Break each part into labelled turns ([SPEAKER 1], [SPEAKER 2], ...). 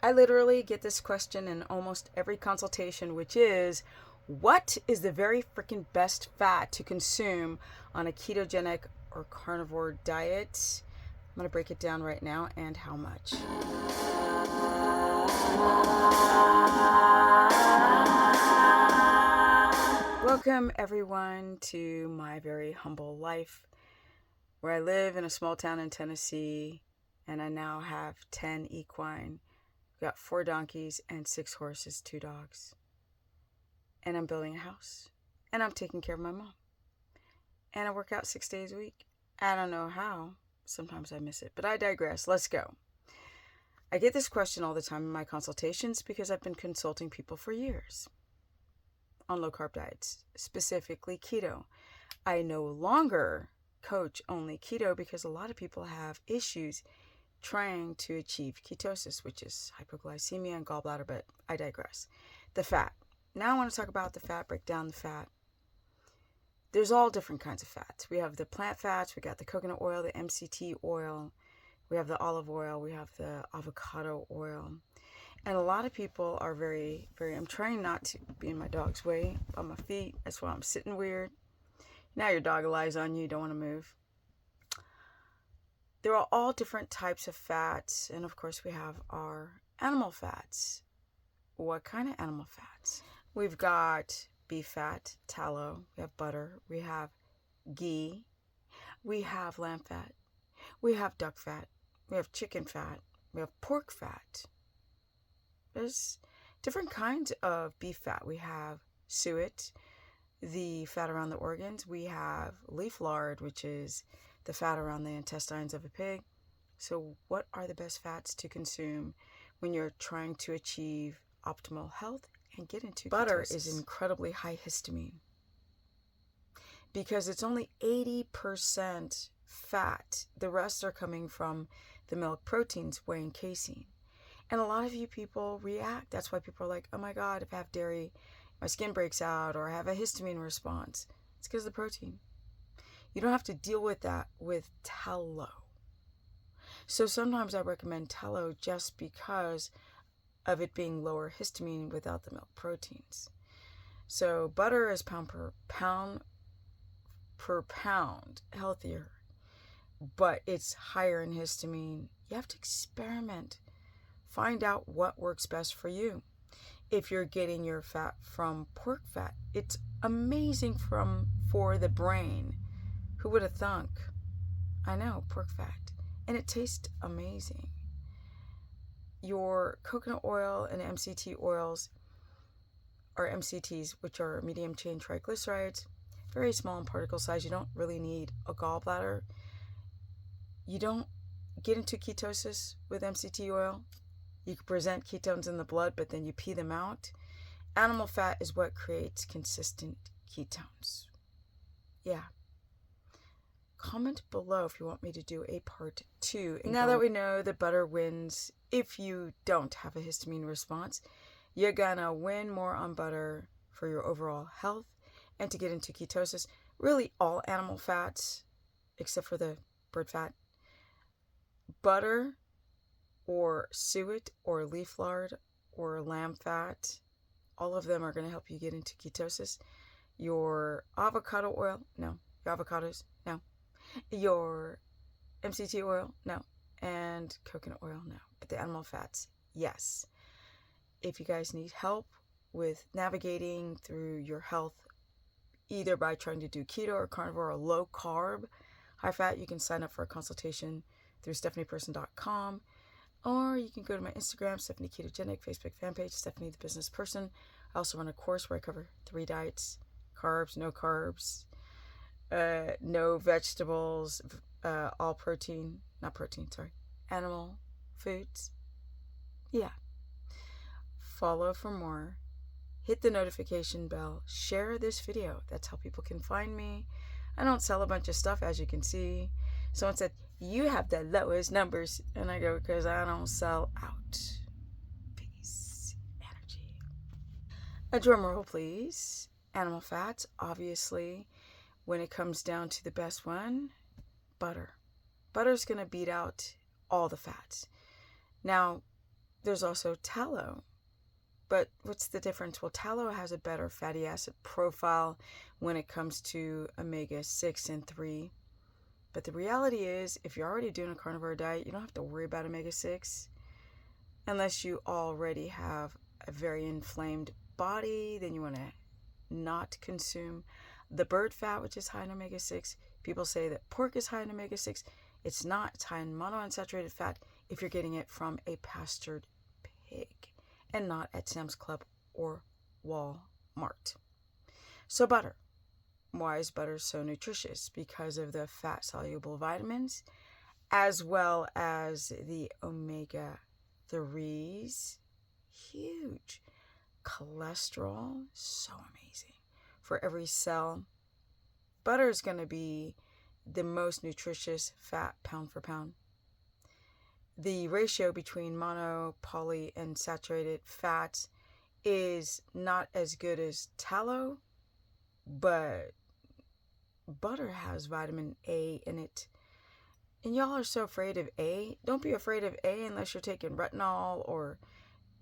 [SPEAKER 1] I literally get this question in almost every consultation, which is, what is the very freaking best fat to consume on a ketogenic or carnivore diet? I'm going to break it down right now and how much. Welcome, everyone, to my very humble life, where I live in a small town in Tennessee, and I now have 10 equine. I've got 4 donkeys and 6 horses, 2 dogs. And I'm building a house. And I'm taking care of my mom. And I work out 6 days a week. I don't know how. Sometimes I miss it. But I digress. Let's go. I get this question all the time in my consultations because I've been consulting people for years on low-carb diets, specifically keto. I no longer coach only keto because a lot of people have issues trying to achieve ketosis, which is hypoglycemia and gallbladder, but I digress. The fat. Now I want to talk about the fat, break down the fat. There's all different kinds of fats. We have the plant fats, we got the coconut oil, the MCT oil, we have the olive oil, we have the avocado oil. And a lot of people are very, I'm trying not to be in my dog's way on my feet. That's why I'm sitting weird. Now your dog lies on you, you don't want to move. There are all different types of fats, and of course we have our animal fats. What kind of animal fats? We've got beef fat, tallow, we have butter, we have ghee, we have lamb fat, we have duck fat, we have chicken fat, we have pork fat. There's different kinds of beef fat. We have suet, the fat around the organs. We have leaf lard, which is the fat around the intestines of a pig. So what are the best fats to consume when you're trying to achieve optimal health and get into butter? Ketosis is incredibly high histamine because it's only 80% fat. The rest are coming from the milk proteins, whey and casein. And a lot of you people react. That's why people are like, oh my God, if I have dairy, my skin breaks out, or I have a histamine response. It's because of the protein. You don't have to deal with that with tallow. So sometimes I recommend tallow just because of it being lower histamine without the milk proteins. So butter is pound per pound healthier, but it's higher in histamine. You have to experiment. Find out what works best for you. If you're getting your fat from pork fat, it's amazing for the brain. Who would have thunk? I know, pork fat. And it tastes amazing. Your coconut oil and MCT oils are MCTs, which are medium chain triglycerides, very small in particle size. You don't really need a gallbladder. You don't get into ketosis with MCT oil. You can present ketones in the blood, but then you pee them out. Animal fat is what creates consistent ketones. Yeah. Comment below if you want me to do a part 2. Now that we know that butter wins, if you don't have a histamine response, you're gonna win more on butter for your overall health and to get into ketosis. Really all animal fats, except for the bird fat. Butter or suet or leaf lard or lamb fat, all of them are going to help you get into ketosis. Your avocado oil, no. Your avocados, no. Your MCT oil, no. And coconut oil, no. But the animal fats, yes. If you guys need help with navigating through your health, either by trying to do keto or carnivore or low carb, high fat, you can sign up for a consultation through stephanieperson.com. Or you can go to my Instagram, Stephanie Ketogenic, Facebook fan page, Stephanie the Business Person. I also run a course where I cover 3 diets: carbs, no vegetables, all protein, animal foods. Yeah. Follow for more. Hit the notification bell. Share this video. That's how people can find me. I don't sell a bunch of stuff, as you can see. Someone said, you have the lowest numbers. And I go, because I don't sell out. Peace. Energy. A drum roll, please. Animal fats, obviously. When it comes down to the best one, butter. Butter's going to beat out all the fats. Now, There's also tallow. But what's the difference? Well, tallow has a better fatty acid profile when it comes to omega-6 and 3. But the reality is, if you're already doing a carnivore diet, you don't have to worry about omega-6 unless you already have a very inflamed body. Then you want to not consume the bird fat, which is high in omega-6. People say that pork is high in omega-6. It's not. It's high in monounsaturated fat if you're getting it from a pastured pig and not at Sam's Club or Walmart. So butter. Why is butter so nutritious? Because of the fat-soluble vitamins as well as the omega-3s. Huge. Cholesterol, so amazing. For every cell, butter is going to be the most nutritious fat pound for pound. The ratio between mono, poly, and saturated fats is not as good as tallow, but butter has vitamin A in it. And y'all are so afraid of A. Don't be afraid of A unless you're taking retinol or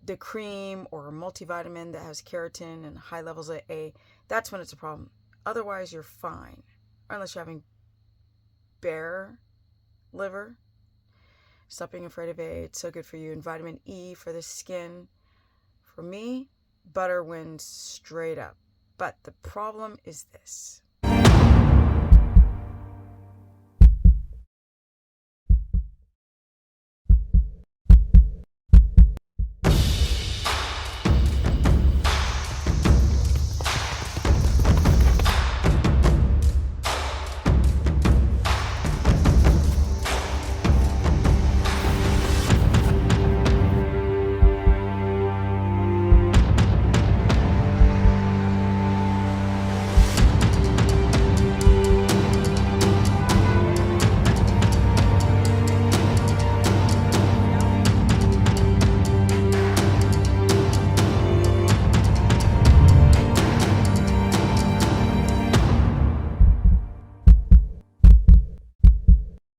[SPEAKER 1] the cream or a multivitamin that has keratin and high levels of A. That's when it's a problem. Otherwise, you're fine. Unless you're having bear liver. Stop being afraid of A. It's so good for you. And vitamin E for the skin. For me, butter wins straight up. But the problem is this.